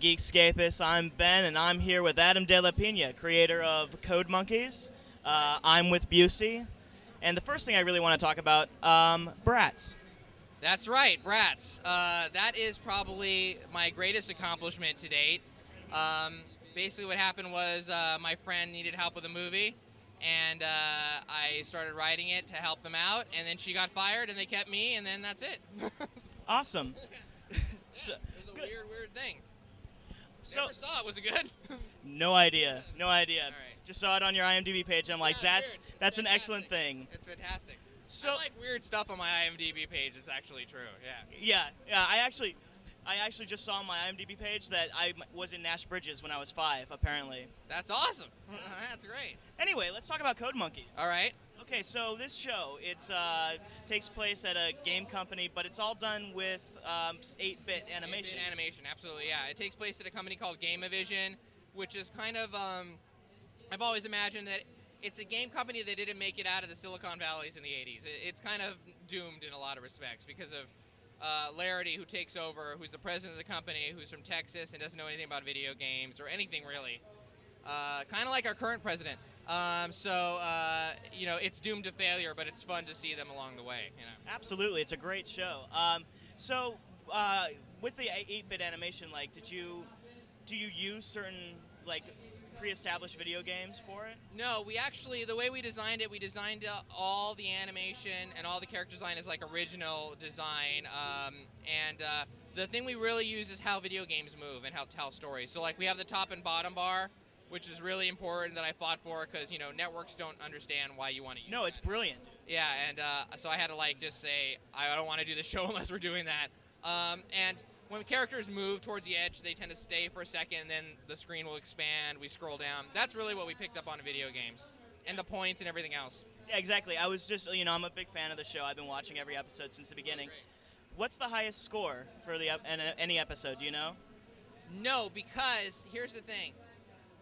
Geekscapists. I'm Ben, and I'm here with Adam De La Pena, creator of Code Monkeys. I'm with Busey, and the first thing I really want to talk about, brats. That's right, Brats. That is probably my greatest accomplishment to date. Basically, what happened was my friend needed help with a movie, and I started writing it to help them out, and then she got fired, and they kept me, and then that's it. Awesome. So, it was a weird thing. So, Never saw it. Was it good? no idea. No idea. All right. Just saw it on your IMDb page. I'm like, Yeah, that's it's weird. that's It's an excellent thing. It's fantastic. So, I like weird stuff on my IMDb page. It's actually true. Yeah. yeah. I actually just saw on my IMDb page that I was in Nash Bridges when I was 5. Apparently. That's awesome. That's great. Anyway, let's talk about Code Monkeys. All right. Okay, so this show, it takes place at a game company, but it's all done with 8-bit animation. 8-bit animation, absolutely, yeah. It takes place at a company called Gameavision, which is kind of, I've always imagined that it's a game company that didn't make it out of the Silicon Valleys in the 80s. It's kind of doomed in a lot of respects because of Larity, who takes over, who's the president of the company, who's from Texas and doesn't know anything about video games or anything really. Kind of like our current president. It's doomed to failure, but it's fun to see them along the way. Absolutely, it's a great show. With the 8-bit animation, do you use certain pre-established video games for it? No, the way we designed it, all the animation and all the character design is original design. The thing we really use is how video games move and how to tell stories. So we have the top and bottom bar, which is really important that I fought for because, networks don't understand why you want to use No, it's brilliant. Yeah, and so I had to just say, I don't want to do the show unless we're doing that. And when characters move towards the edge, they tend to stay for a second, and then the screen will expand, we scroll down. That's really what we picked up on video games, and the points and everything else. Yeah, exactly. I was just, I'm a big fan of the show. I've been watching every episode since the beginning. What's the highest score for any episode, do you know? No, because here's the thing.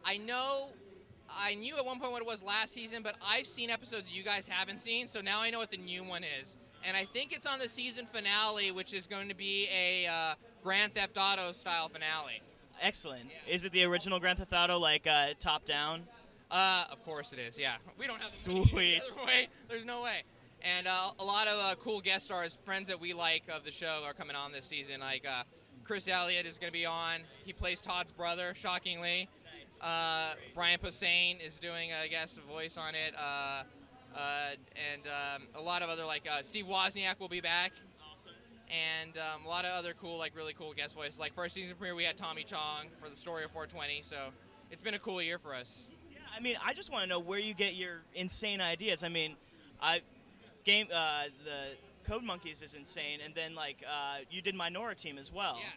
I knew at one point what it was last season, but I've seen episodes you guys haven't seen, so now I know what the new one is. And I think it's on the season finale, which is going to be a Grand Theft Auto style finale. Excellent. Yeah. Is it the original Grand Theft Auto, top down? Of course it is, yeah. We don't have the Sweet. other way. There's no way. And a lot of cool guest stars, friends that we like of the show are coming on this season. Chris Elliott is going to be on. He plays Todd's brother, shockingly. Brian Posehn is doing, I guess, a voice on it. A lot of other, Steve Wozniak will be back. Awesome. And a lot of other cool, really cool guest voices. First season premiere, we had Tommy Chong for the story of 420. So it's been a cool year for us. Yeah, I just want to know where you get your insane ideas. The Code Monkeys is insane, and then you did Minora Team as well. Yeah.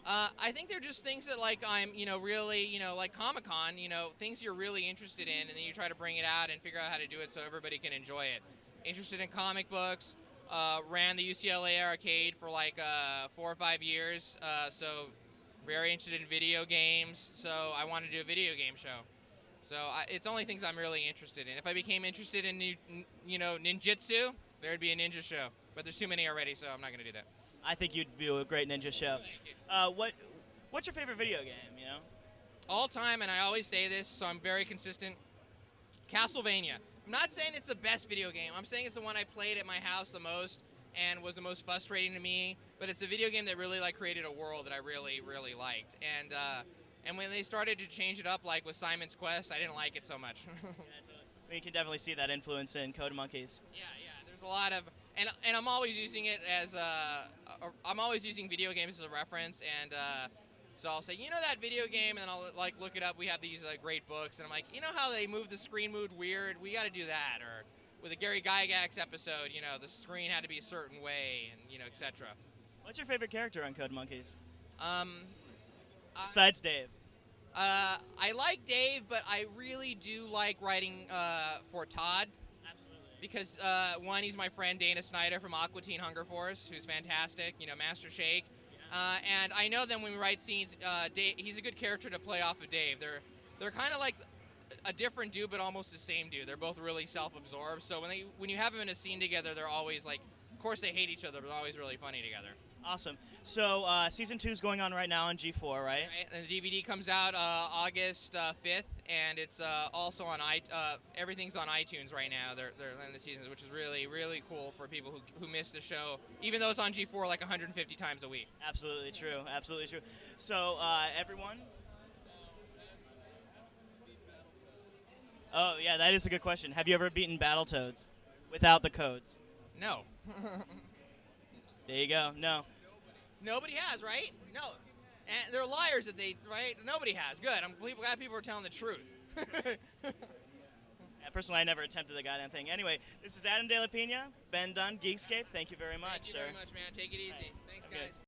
I think they're just things that I'm, really, Comic-Con, things you're really interested in, and then you try to bring it out and figure out how to do it so everybody can enjoy it. Interested in comic books, ran the UCLA arcade for 4 or 5 years, so very interested in video games, so I want to do a video game show. So it's only things I'm really interested in. If I became interested in, ninjutsu, there'd be a ninja show, but there's too many already, so I'm not going to do that. I think you'd do a great ninja show. Thank you. What's your favorite video game, All time, and I always say this, so I'm very consistent, Castlevania. I'm not saying it's the best video game. I'm saying it's the one I played at my house the most and was the most frustrating to me, but it's a video game that really created a world that I really, really liked. And when they started to change it up, with Simon's Quest, I didn't like it so much. You can definitely see that influence in Code Monkeys. Yeah. There's a lot of, and I'm always using it as I'm always using video games as a reference, and so I'll say, that video game, and then I'll look it up. We have these great books, and I'm like, how they move the screen moved weird? We got to do that. Or with a Gary Gygax episode, the screen had to be a certain way, and etc. What's your favorite character on Code Monkeys? Besides Dave. I like Dave, but I really do like writing for Todd. Absolutely. Because, one, he's my friend Dana Snyder from Aqua Teen Hunger Force, who's fantastic, Master Shake. Yeah. And I know that when we write scenes, Dave, he's a good character to play off of Dave. They're kind of like a different dude, but almost the same dude. They're both really self-absorbed. So when you have them in a scene together, they're always of course they hate each other, but they're always really funny together. Awesome. So season 2 is going on right now on G4, right? Right? And the DVD comes out August 5th, and it's also on everything's on iTunes right now. They're in the seasons, which is really cool for people who miss the show, even though it's on G4 like 150 times a week. Absolutely true. Absolutely true. So everyone. Oh yeah, that is a good question. Have you ever beaten Battletoads without the codes? No. There you go. No. Nobody has, right? No. And they're liars that they, right? Nobody has. Good. I'm glad people are telling the truth. Yeah, personally, I never attempted the goddamn thing. Anyway, this is Adam De La Pena, Ben Dunn, Geekscape. Thank you very much, Thank you sir. very much, man. Take it easy. Right. Thanks, Okay. guys.